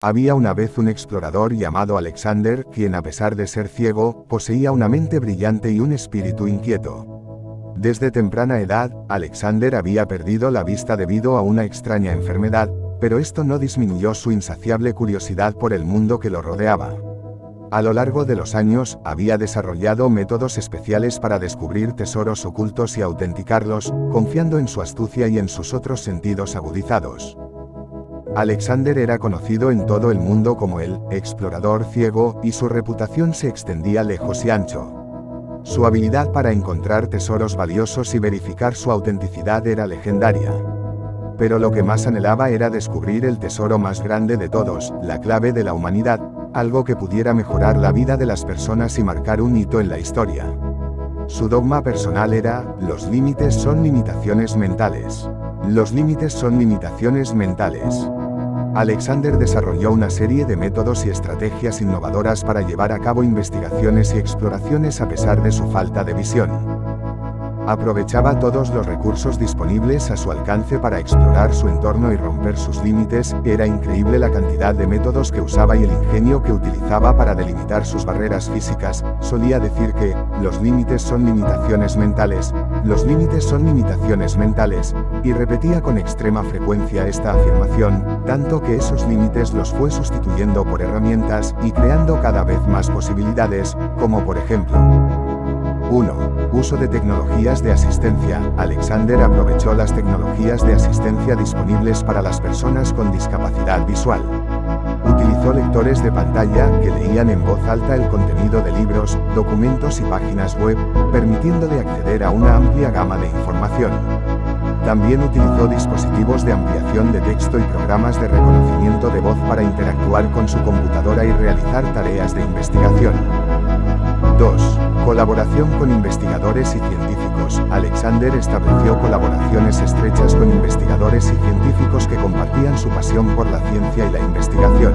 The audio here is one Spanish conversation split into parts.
Había una vez un explorador llamado Alexander, quien a pesar de ser ciego, poseía una mente brillante y un espíritu inquieto. Desde temprana edad, Alexander había perdido la vista debido a una extraña enfermedad, pero esto no disminuyó su insaciable curiosidad por el mundo que lo rodeaba. A lo largo de los años, había desarrollado métodos especiales para descubrir tesoros ocultos y autenticarlos, confiando en su astucia y en sus otros sentidos agudizados. Alexander era conocido en todo el mundo como el explorador ciego, y su reputación se extendía lejos y ancho. Su habilidad para encontrar tesoros valiosos y verificar su autenticidad era legendaria. Pero lo que más anhelaba era descubrir el tesoro más grande de todos, la clave de la humanidad, algo que pudiera mejorar la vida de las personas y marcar un hito en la historia. Su dogma personal era: los límites son limitaciones mentales. Los límites son limitaciones mentales. Alexander desarrolló una serie de métodos y estrategias innovadoras para llevar a cabo investigaciones y exploraciones a pesar de su falta de visión. Aprovechaba todos los recursos disponibles a su alcance para explorar su entorno y romper sus límites. Era increíble la cantidad de métodos que usaba y el ingenio que utilizaba para delimitar sus barreras físicas. Solía decir que los límites son limitaciones mentales, los límites son limitaciones mentales, y repetía con extrema frecuencia esta afirmación, tanto que esos límites los fue sustituyendo por herramientas y creando cada vez más posibilidades, como por ejemplo: 1. Uso de tecnologías de asistencia. Alexander aprovechó las tecnologías de asistencia disponibles para las personas con discapacidad visual. Utilizó lectores de pantalla que leían en voz alta el contenido de libros, documentos y páginas web, permitiéndole acceder a una amplia gama de información. También utilizó dispositivos de ampliación de texto y programas de reconocimiento de voz para interactuar con su computadora y realizar tareas de investigación. 2. Colaboración con investigadores y científicos. Alexander estableció colaboraciones estrechas con investigadores y científicos que compartían su pasión por la ciencia y la investigación.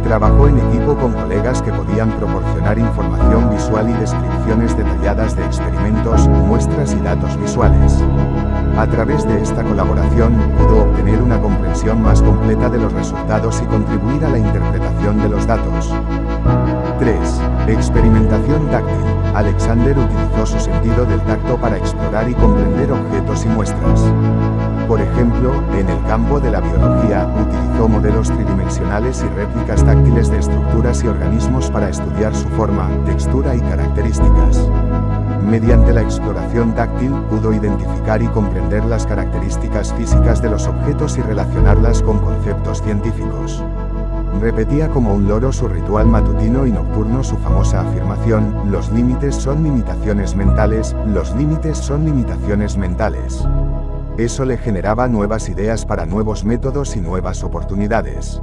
Trabajó en equipo con colegas que podían proporcionar información visual y descripciones detalladas de experimentos, muestras y datos visuales. A través de esta colaboración, pudo obtener una comprensión más completa de los resultados y contribuir a la interpretación de los datos. 3. Experimentación táctil. Alexander utilizó su sentido del tacto para explorar y comprender objetos y muestras. Por ejemplo, en el campo de la biología, utilizó modelos tridimensionales y réplicas táctiles de estructuras y organismos para estudiar su forma, textura y características. Mediante la exploración táctil, pudo identificar y comprender las características físicas de los objetos y relacionarlas con conceptos científicos. Repetía como un loro su ritual matutino y nocturno su famosa afirmación: los límites son limitaciones mentales, los límites son limitaciones mentales. Eso le generaba nuevas ideas para nuevos métodos y nuevas oportunidades.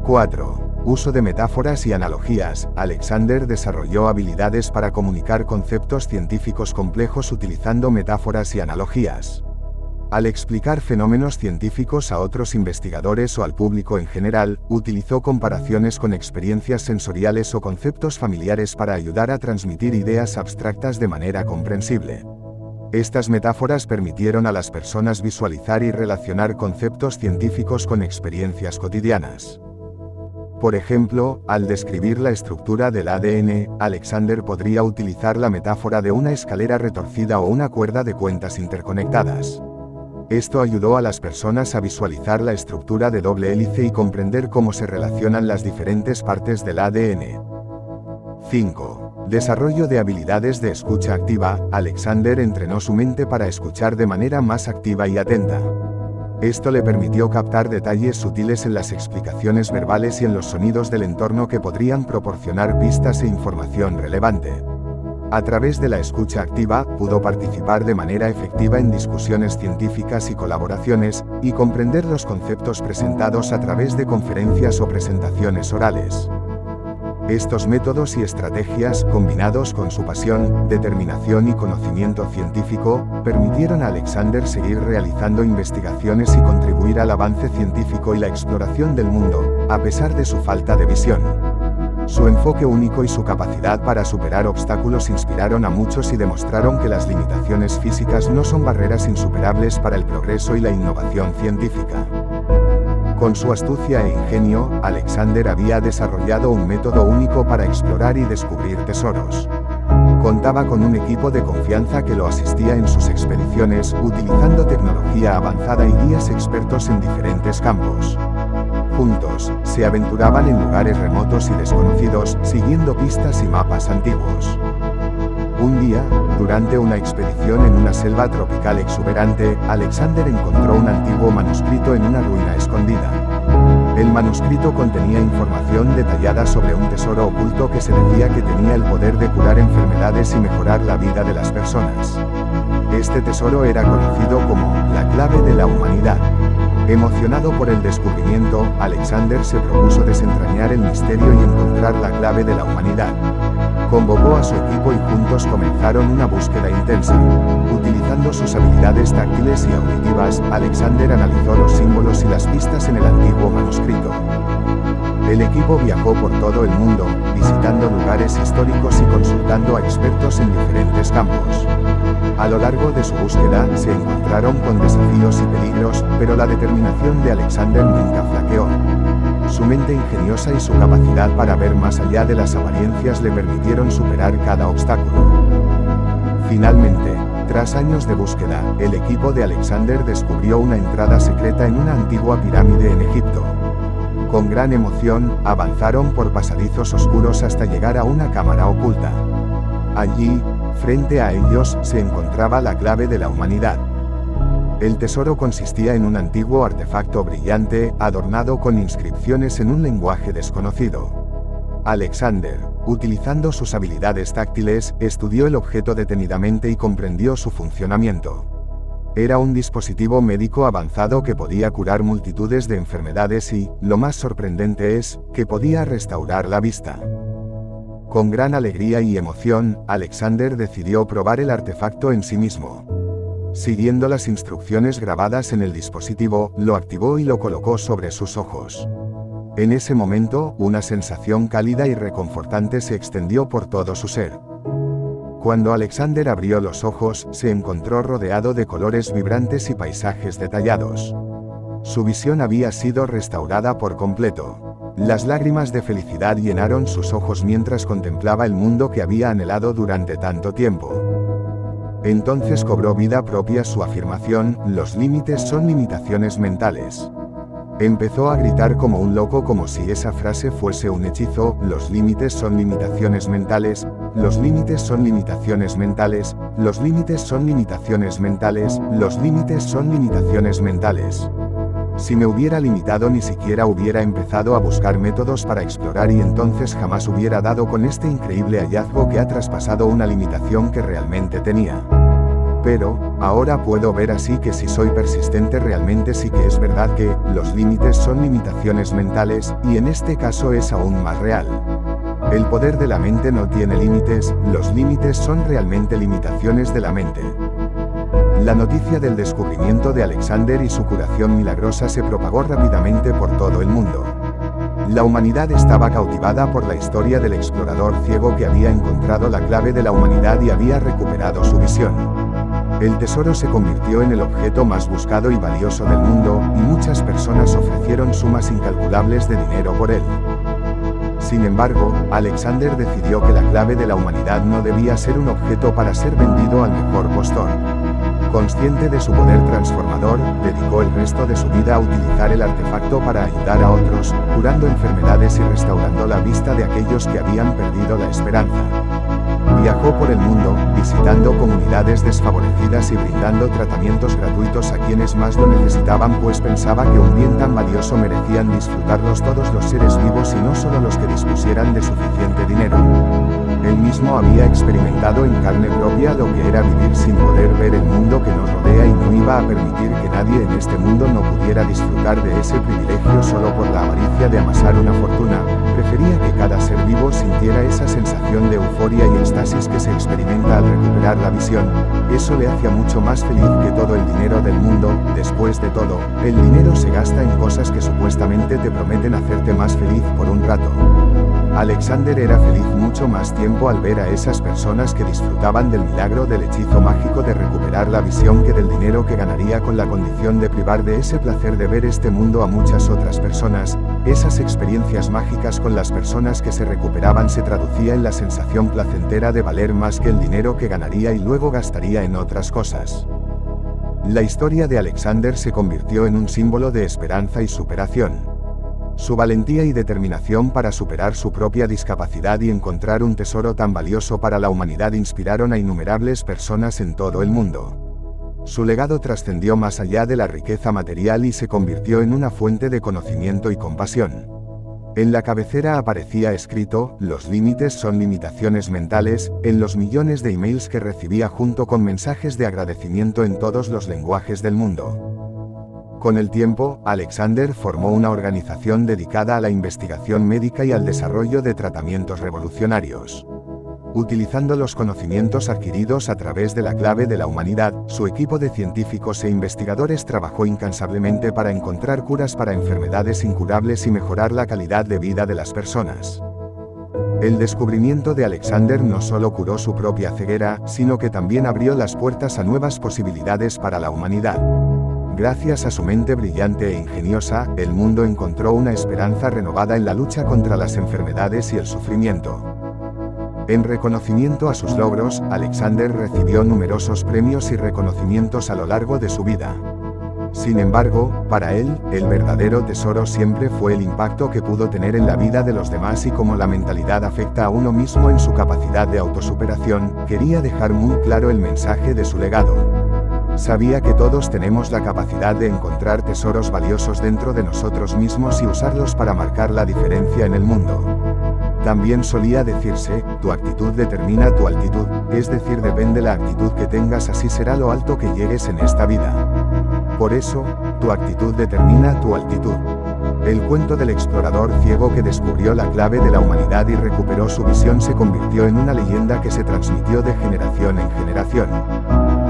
4. Uso de metáforas y analogías. Alexander desarrolló habilidades para comunicar conceptos científicos complejos utilizando metáforas y analogías. Al explicar fenómenos científicos a otros investigadores o al público en general, utilizó comparaciones con experiencias sensoriales o conceptos familiares para ayudar a transmitir ideas abstractas de manera comprensible. Estas metáforas permitieron a las personas visualizar y relacionar conceptos científicos con experiencias cotidianas. Por ejemplo, al describir la estructura del ADN, Alexander podría utilizar la metáfora de una escalera retorcida o una cuerda de cuentas interconectadas. Esto ayudó a las personas a visualizar la estructura de doble hélice y comprender cómo se relacionan las diferentes partes del ADN. 5. Desarrollo de habilidades de escucha activa. Alexander entrenó su mente para escuchar de manera más activa y atenta. Esto le permitió captar detalles sutiles en las explicaciones verbales y en los sonidos del entorno que podrían proporcionar pistas e información relevante. A través de la escucha activa, pudo participar de manera efectiva en discusiones científicas y colaboraciones, y comprender los conceptos presentados a través de conferencias o presentaciones orales. Estos métodos y estrategias, combinados con su pasión, determinación y conocimiento científico, permitieron a Alexander seguir realizando investigaciones y contribuir al avance científico y la exploración del mundo, a pesar de su falta de visión. Su enfoque único y su capacidad para superar obstáculos inspiraron a muchos y demostraron que las limitaciones físicas no son barreras insuperables para el progreso y la innovación científica. Con su astucia e ingenio, Alexander había desarrollado un método único para explorar y descubrir tesoros. Contaba con un equipo de confianza que lo asistía en sus expediciones, utilizando tecnología avanzada y guías expertos en diferentes campos. Juntos, se aventuraban en lugares remotos y desconocidos, siguiendo pistas y mapas antiguos. Un día, durante una expedición en una selva tropical exuberante, Alexander encontró un antiguo manuscrito en una ruina escondida. El manuscrito contenía información detallada sobre un tesoro oculto que se decía que tenía el poder de curar enfermedades y mejorar la vida de las personas. Este tesoro era conocido como la clave de la humanidad. Emocionado por el descubrimiento, Alexander se propuso desentrañar el misterio y encontrar la clave de la humanidad. Convocó a su equipo y juntos comenzaron una búsqueda intensa. Utilizando sus habilidades táctiles y auditivas, Alexander analizó los símbolos y las pistas en el antiguo manuscrito. El equipo viajó por todo el mundo, visitando lugares históricos y consultando a expertos en diferentes campos. A lo largo de su búsqueda, se encontraron con desafíos y peligros, pero la determinación de Alexander nunca flaqueó. Su mente ingeniosa y su capacidad para ver más allá de las apariencias le permitieron superar cada obstáculo. Finalmente, tras años de búsqueda, el equipo de Alexander descubrió una entrada secreta en una antigua pirámide en Egipto. Con gran emoción, avanzaron por pasadizos oscuros hasta llegar a una cámara oculta. Allí, frente a ellos, se encontraba la clave de la humanidad. El tesoro consistía en un antiguo artefacto brillante, adornado con inscripciones en un lenguaje desconocido. Alexander, utilizando sus habilidades táctiles, estudió el objeto detenidamente y comprendió su funcionamiento. Era un dispositivo médico avanzado que podía curar multitudes de enfermedades y, lo más sorprendente es, que podía restaurar la vista. Con gran alegría y emoción, Alexander decidió probar el artefacto en sí mismo. Siguiendo las instrucciones grabadas en el dispositivo, lo activó y lo colocó sobre sus ojos. En ese momento, una sensación cálida y reconfortante se extendió por todo su ser. Cuando Alexander abrió los ojos, se encontró rodeado de colores vibrantes y paisajes detallados. Su visión había sido restaurada por completo. Las lágrimas de felicidad llenaron sus ojos mientras contemplaba el mundo que había anhelado durante tanto tiempo. Entonces cobró vida propia su afirmación: los límites son limitaciones mentales. Empezó a gritar como un loco, como si esa frase fuese un hechizo: los límites son limitaciones mentales, los límites son limitaciones mentales, los límites son limitaciones mentales, los límites son limitaciones mentales. Si me hubiera limitado, ni siquiera hubiera empezado a buscar métodos para explorar, y entonces jamás hubiera dado con este increíble hallazgo que ha traspasado una limitación que realmente tenía. Pero, ahora puedo ver así que si soy persistente realmente sí que es verdad que, los límites son limitaciones mentales, y en este caso es aún más real. El poder de la mente no tiene límites, los límites son realmente limitaciones de la mente. La noticia del descubrimiento de Alexander y su curación milagrosa se propagó rápidamente por todo el mundo. La humanidad estaba cautivada por la historia del explorador ciego que había encontrado la clave de la humanidad y había recuperado su visión. El tesoro se convirtió en el objeto más buscado y valioso del mundo, y muchas personas ofrecieron sumas incalculables de dinero por él. Sin embargo, Alexander decidió que la clave de la humanidad no debía ser un objeto para ser vendido al mejor postor. Consciente de su poder transformador, dedicó el resto de su vida a utilizar el artefacto para ayudar a otros, curando enfermedades y restaurando la vista de aquellos que habían perdido la esperanza. Viajó por el mundo, visitando comunidades desfavorecidas y brindando tratamientos gratuitos a quienes más lo necesitaban, pues pensaba que un bien tan valioso merecían disfrutarlos todos los seres vivos y no solo los que dispusieran de suficiente dinero. Él mismo había experimentado en carne propia lo que era vivir sin poder ver el mundo que nos rodea, y no iba a permitir que nadie en este mundo no pudiera disfrutar de ese privilegio solo por la avaricia de amasar una fortuna. Prefería que cada ser vivo sintiera esa sensación de euforia y éxtasis que se experimenta al recuperar la visión. Eso le hacía mucho más feliz que todo el dinero del mundo. Después de todo, el dinero se gasta en cosas que supuestamente te prometen hacerte más feliz por un rato. Alexander era feliz mucho más tiempo al ver a esas personas que disfrutaban del milagro del hechizo mágico de recuperar la visión que del dinero que ganaría con la condición de privar de ese placer de ver este mundo a muchas otras personas. Esas experiencias mágicas con las personas que se recuperaban se traducía en la sensación placentera de valer más que el dinero que ganaría y luego gastaría en otras cosas. La historia de Alexander se convirtió en un símbolo de esperanza y superación. Su valentía y determinación para superar su propia discapacidad y encontrar un tesoro tan valioso para la humanidad inspiraron a innumerables personas en todo el mundo. Su legado trascendió más allá de la riqueza material y se convirtió en una fuente de conocimiento y compasión. En la cabecera aparecía escrito: "Los límites son limitaciones mentales", en los millones de emails que recibía junto con mensajes de agradecimiento en todos los lenguajes del mundo. Con el tiempo, Alexander formó una organización dedicada a la investigación médica y al desarrollo de tratamientos revolucionarios. Utilizando los conocimientos adquiridos a través de la clave de la humanidad, su equipo de científicos e investigadores trabajó incansablemente para encontrar curas para enfermedades incurables y mejorar la calidad de vida de las personas. El descubrimiento de Alexander no solo curó su propia ceguera, sino que también abrió las puertas a nuevas posibilidades para la humanidad. Gracias a su mente brillante e ingeniosa, el mundo encontró una esperanza renovada en la lucha contra las enfermedades y el sufrimiento. En reconocimiento a sus logros, Alexander recibió numerosos premios y reconocimientos a lo largo de su vida. Sin embargo, para él, el verdadero tesoro siempre fue el impacto que pudo tener en la vida de los demás y cómo la mentalidad afecta a uno mismo en su capacidad de autosuperación. Quería dejar muy claro el mensaje de su legado. Sabía que todos tenemos la capacidad de encontrar tesoros valiosos dentro de nosotros mismos y usarlos para marcar la diferencia en el mundo. También solía decirse: tu actitud determina tu altitud, es decir, depende la actitud que tengas, así será lo alto que llegues en esta vida. Por eso, tu actitud determina tu altitud. El cuento del explorador ciego que descubrió la clave de la humanidad y recuperó su visión se convirtió en una leyenda que se transmitió de generación en generación.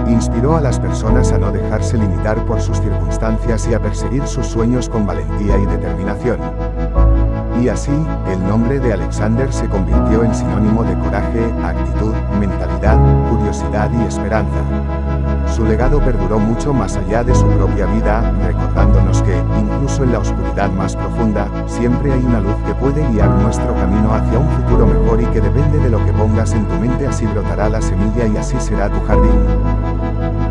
Inspiró a las personas a no dejarse limitar por sus circunstancias y a perseguir sus sueños con valentía y determinación. Y así, el nombre de Alexander se convirtió en sinónimo de coraje, actitud, mentalidad, curiosidad y esperanza. Su legado perduró mucho más allá de su propia vida, recordándonos que, incluso en la oscuridad más profunda, siempre hay una luz que puede guiar nuestro camino hacia un futuro mejor y que depende de lo que pongas en tu mente, así brotará la semilla y así será tu jardín.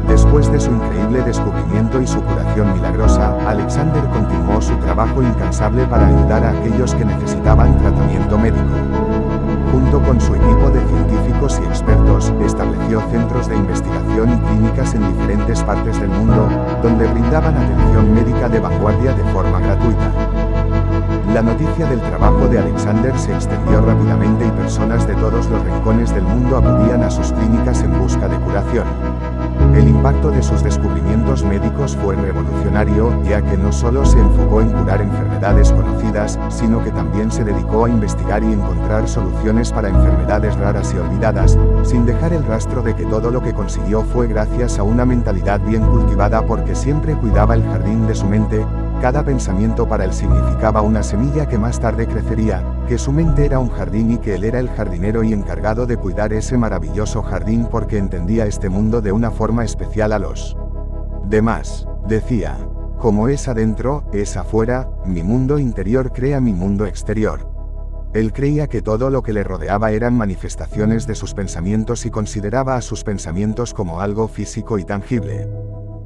Después de su increíble descubrimiento y su curación milagrosa, Alexander continuó su trabajo incansable para ayudar a aquellos que necesitaban tratamiento médico. Junto con su equipo de científicos y expertos, estableció centros de investigación y clínicas en diferentes partes del mundo, donde brindaban atención médica de vanguardia de forma gratuita. La noticia del trabajo de Alexander se extendió rápidamente y personas de todos los rincones del mundo acudían a sus clínicas en busca de curación. El impacto de sus descubrimientos médicos fue revolucionario, ya que no solo se enfocó en curar enfermedades conocidas, sino que también se dedicó a investigar y encontrar soluciones para enfermedades raras y olvidadas, sin dejar el rastro de que todo lo que consiguió fue gracias a una mentalidad bien cultivada, porque siempre cuidaba el jardín de su mente. Cada pensamiento para él significaba una semilla que más tarde crecería, que su mente era un jardín y que él era el jardinero y encargado de cuidar ese maravilloso jardín, porque entendía este mundo de una forma especial a los demás. Decía: como es adentro, es afuera, mi mundo interior crea mi mundo exterior. Él creía que todo lo que le rodeaba eran manifestaciones de sus pensamientos y consideraba a sus pensamientos como algo físico y tangible.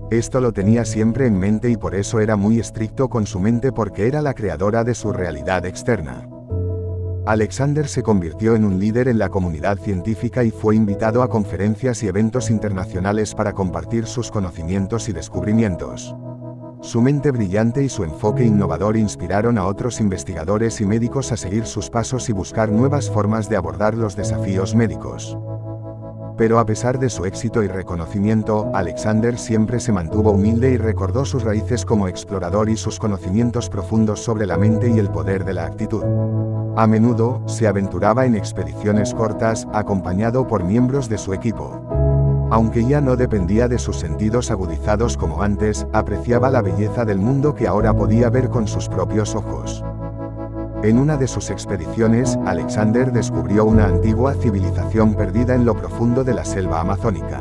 Esto lo tenía siempre en mente y por eso era muy estricto con su mente, porque era la creadora de su realidad externa. Alexander se convirtió en un líder en la comunidad científica y fue invitado a conferencias y eventos internacionales para compartir sus conocimientos y descubrimientos. Su mente brillante y su enfoque innovador inspiraron a otros investigadores y médicos a seguir sus pasos y buscar nuevas formas de abordar los desafíos médicos. Pero a pesar de su éxito y reconocimiento, Alexander siempre se mantuvo humilde y recordó sus raíces como explorador y sus conocimientos profundos sobre la mente y el poder de la actitud. A menudo, se aventuraba en expediciones cortas, acompañado por miembros de su equipo. Aunque ya no dependía de sus sentidos agudizados como antes, apreciaba la belleza del mundo que ahora podía ver con sus propios ojos. En una de sus expediciones, Alexander descubrió una antigua civilización perdida en lo profundo de la selva amazónica.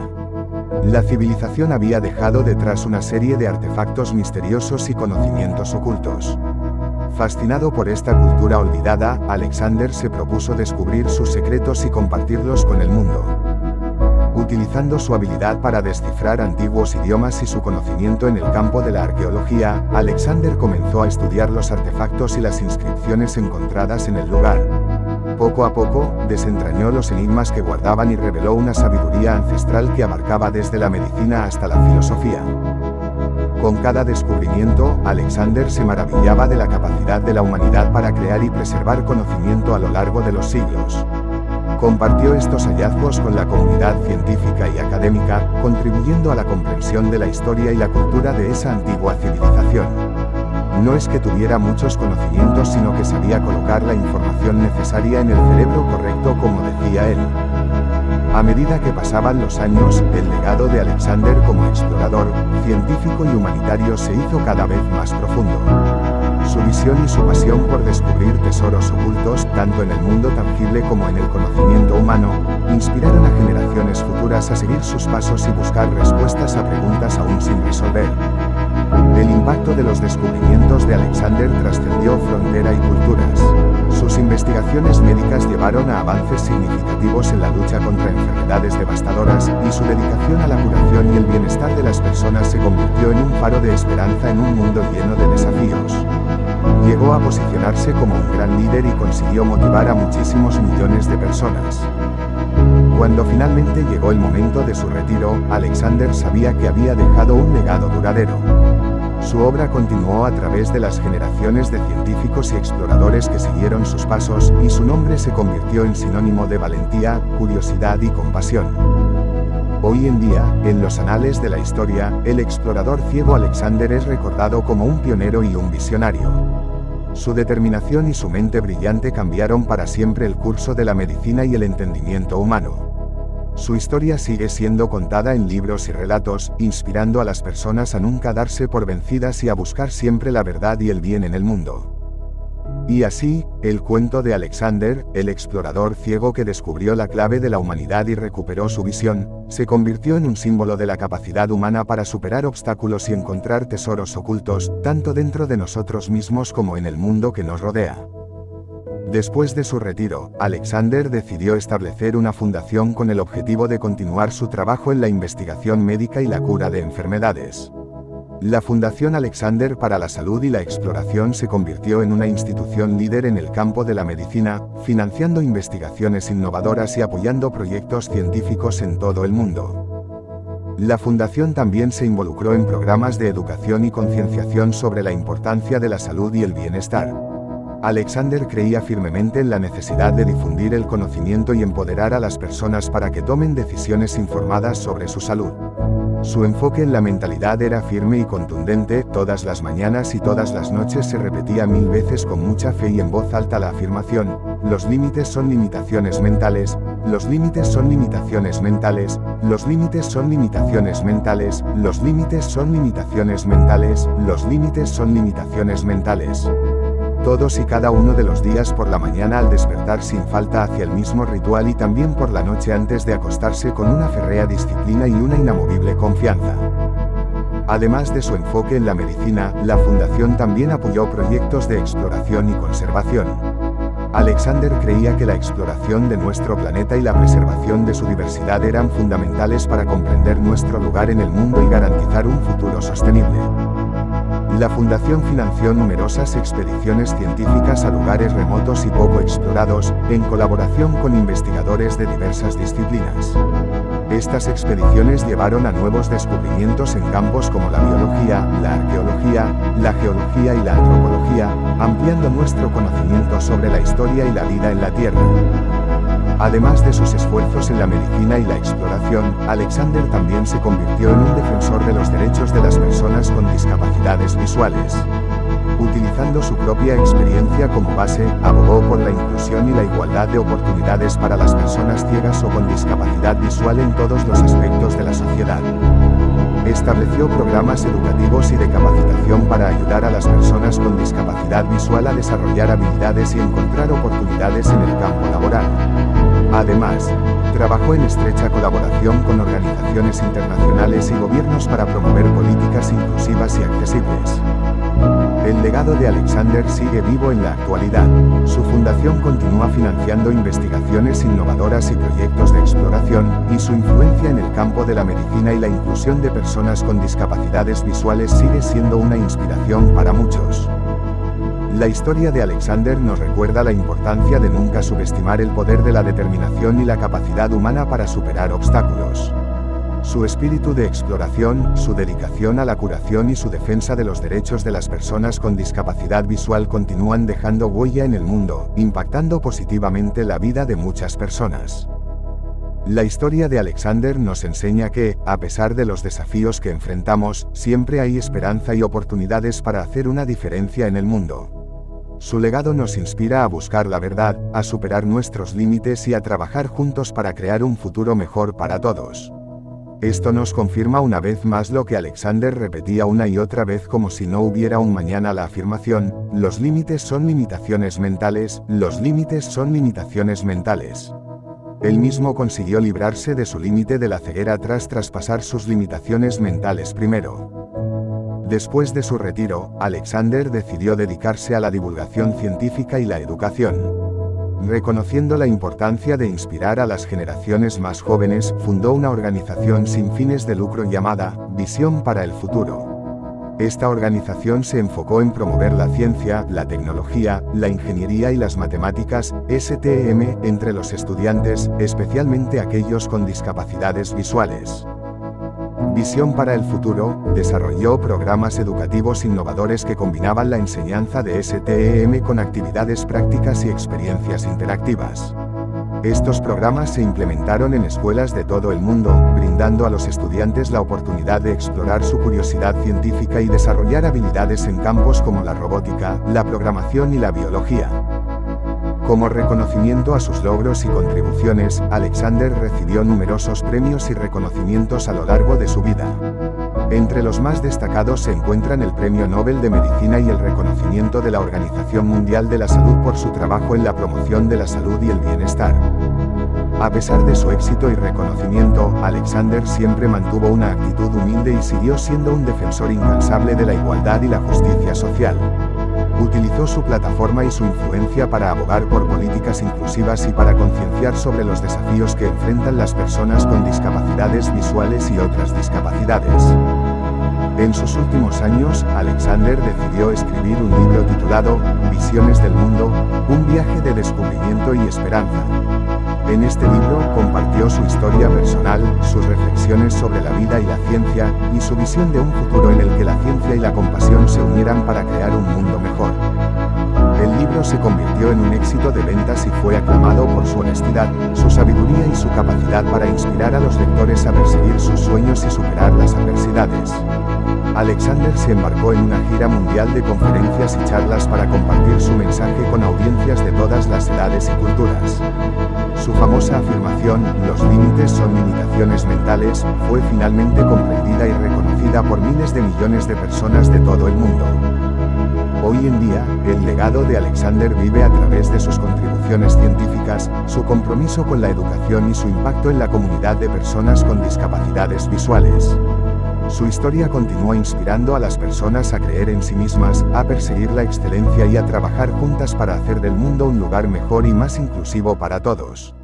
La civilización había dejado detrás una serie de artefactos misteriosos y conocimientos ocultos. Fascinado por esta cultura olvidada, Alexander se propuso descubrir sus secretos y compartirlos con el mundo. Utilizando su habilidad para descifrar antiguos idiomas y su conocimiento en el campo de la arqueología, Alexander comenzó a estudiar los artefactos y las inscripciones encontradas en el lugar. Poco a poco, desentrañó los enigmas que guardaban y reveló una sabiduría ancestral que abarcaba desde la medicina hasta la filosofía. Con cada descubrimiento, Alexander se maravillaba de la capacidad de la humanidad para crear y preservar conocimiento a lo largo de los siglos. Compartió estos hallazgos con la comunidad científica y académica, contribuyendo a la comprensión de la historia y la cultura de esa antigua civilización. No es que tuviera muchos conocimientos, sino que sabía colocar la información necesaria en el cerebro correcto, como decía él. A medida que pasaban los años, el legado de Alexander como explorador, científico y humanitario se hizo cada vez más profundo. Su visión y su pasión por descubrir tesoros ocultos, tanto en el mundo tangible como en el conocimiento humano, inspiraron a generaciones futuras a seguir sus pasos y buscar respuestas a preguntas aún sin resolver. El impacto de los descubrimientos de Alexander trascendió frontera y culturas. Sus investigaciones médicas llevaron a avances significativos en la lucha contra enfermedades devastadoras, y su dedicación a la curación y el bienestar de las personas se convirtió en un faro de esperanza en un mundo lleno de desafíos. Llegó a posicionarse como un gran líder y consiguió motivar a muchísimos millones de personas. Cuando finalmente llegó el momento de su retiro, Alexander sabía que había dejado un legado duradero. Su obra continuó a través de las generaciones de científicos y exploradores que siguieron sus pasos, y su nombre se convirtió en sinónimo de valentía, curiosidad y compasión. Hoy en día, en los anales de la historia, el explorador ciego Alexander es recordado como un pionero y un visionario. Su determinación y su mente brillante cambiaron para siempre el curso de la medicina y el entendimiento humano. Su historia sigue siendo contada en libros y relatos, inspirando a las personas a nunca darse por vencidas y a buscar siempre la verdad y el bien en el mundo. Y así, el cuento de Alexander, el explorador ciego que descubrió la clave de la humanidad y recuperó su visión, se convirtió en un símbolo de la capacidad humana para superar obstáculos y encontrar tesoros ocultos, tanto dentro de nosotros mismos como en el mundo que nos rodea. Después de su retiro, Alexander decidió establecer una fundación con el objetivo de continuar su trabajo en la investigación médica y la cura de enfermedades. La Fundación Alexander para la Salud y la Exploración se convirtió en una institución líder en el campo de la medicina, financiando investigaciones innovadoras y apoyando proyectos científicos en todo el mundo. La fundación también se involucró en programas de educación y concienciación sobre la importancia de la salud y el bienestar. Alexander creía firmemente en la necesidad de difundir el conocimiento y empoderar a las personas para que tomen decisiones informadas sobre su salud. Su enfoque en la mentalidad era firme y contundente. Todas las mañanas y todas las noches se repetía 1000 veces con mucha fe y en voz alta la afirmación: los límites son limitaciones mentales, los límites son limitaciones mentales, los límites son limitaciones mentales, los límites son limitaciones mentales, los límites son limitaciones mentales. Todos y cada uno de los días, por la mañana al despertar sin falta hacia el mismo ritual, y también por la noche antes de acostarse con una férrea disciplina y una inamovible confianza. Además de su enfoque en la medicina, la fundación también apoyó proyectos de exploración y conservación. Alexander creía que la exploración de nuestro planeta y la preservación de su diversidad eran fundamentales para comprender nuestro lugar en el mundo y garantizar un futuro sostenible. La fundación financió numerosas expediciones científicas a lugares remotos y poco explorados, en colaboración con investigadores de diversas disciplinas. Estas expediciones llevaron a nuevos descubrimientos en campos como la biología, la arqueología, la geología y la antropología, ampliando nuestro conocimiento sobre la historia y la vida en la Tierra. Además de sus esfuerzos en la medicina y la exploración, Alexander también se convirtió en un defensor de los derechos de las personas con discapacidades visuales. Utilizando su propia experiencia como base, abogó por la inclusión y la igualdad de oportunidades para las personas ciegas o con discapacidad visual en todos los aspectos de la sociedad. Estableció programas educativos y de capacitación para ayudar a las personas con discapacidad visual a desarrollar habilidades y encontrar oportunidades en el campo laboral. Además, trabajó en estrecha colaboración con organizaciones internacionales y gobiernos para promover políticas inclusivas y accesibles. El legado de Alexander sigue vivo en la actualidad. Su fundación continúa financiando investigaciones innovadoras y proyectos de exploración, y su influencia en el campo de la medicina y la inclusión de personas con discapacidades visuales sigue siendo una inspiración para muchos. La historia de Alexander nos recuerda la importancia de nunca subestimar el poder de la determinación y la capacidad humana para superar obstáculos. Su espíritu de exploración, su dedicación a la curación y su defensa de los derechos de las personas con discapacidad visual continúan dejando huella en el mundo, impactando positivamente la vida de muchas personas. La historia de Alexander nos enseña que, a pesar de los desafíos que enfrentamos, siempre hay esperanza y oportunidades para hacer una diferencia en el mundo. Su legado nos inspira a buscar la verdad, a superar nuestros límites y a trabajar juntos para crear un futuro mejor para todos. Esto nos confirma una vez más lo que Alexander repetía una y otra vez como si no hubiera un mañana: la afirmación: los límites son limitaciones mentales, los límites son limitaciones mentales. Él mismo consiguió librarse de su límite de la ceguera tras traspasar sus limitaciones mentales primero. Después de su retiro, Alexander decidió dedicarse a la divulgación científica y la educación. Reconociendo la importancia de inspirar a las generaciones más jóvenes, fundó una organización sin fines de lucro llamada Visión para el Futuro. Esta organización se enfocó en promover la ciencia, la tecnología, la ingeniería y las matemáticas, STEM, entre los estudiantes, especialmente aquellos con discapacidades visuales. Visión para el Futuro desarrolló programas educativos innovadores que combinaban la enseñanza de STEM con actividades prácticas y experiencias interactivas. Estos programas se implementaron en escuelas de todo el mundo, brindando a los estudiantes la oportunidad de explorar su curiosidad científica y desarrollar habilidades en campos como la robótica, la programación y la biología. Como reconocimiento a sus logros y contribuciones, Alexander recibió numerosos premios y reconocimientos a lo largo de su vida. Entre los más destacados se encuentran el Premio Nobel de Medicina y el reconocimiento de la Organización Mundial de la Salud por su trabajo en la promoción de la salud y el bienestar. A pesar de su éxito y reconocimiento, Alexander siempre mantuvo una actitud humilde y siguió siendo un defensor incansable de la igualdad y la justicia social. Utilizó su plataforma y su influencia para abogar por políticas inclusivas y para concienciar sobre los desafíos que enfrentan las personas con discapacidades visuales y otras discapacidades. En sus últimos años, Alexander decidió escribir un libro titulado Visiones del Mundo, un viaje de descubrimiento y esperanza. En este libro compartió su historia personal, sus reflexiones sobre la vida y la ciencia, y su visión de un futuro en el que la ciencia y la compasión se unieran para crear un mundo mejor. El libro se convirtió en un éxito de ventas y fue aclamado por su honestidad, su sabiduría y su capacidad para inspirar a los lectores a perseguir sus sueños y superar las adversidades. Alexander se embarcó en una gira mundial de conferencias y charlas para compartir su mensaje con audiencias de todas las edades y culturas. Su famosa afirmación, "los límites son limitaciones mentales", fue finalmente comprendida y reconocida por miles de millones de personas de todo el mundo. Hoy en día, el legado de Alexander vive a través de sus contribuciones científicas, su compromiso con la educación y su impacto en la comunidad de personas con discapacidades visuales. Su historia continúa inspirando a las personas a creer en sí mismas, a perseguir la excelencia y a trabajar juntas para hacer del mundo un lugar mejor y más inclusivo para todos.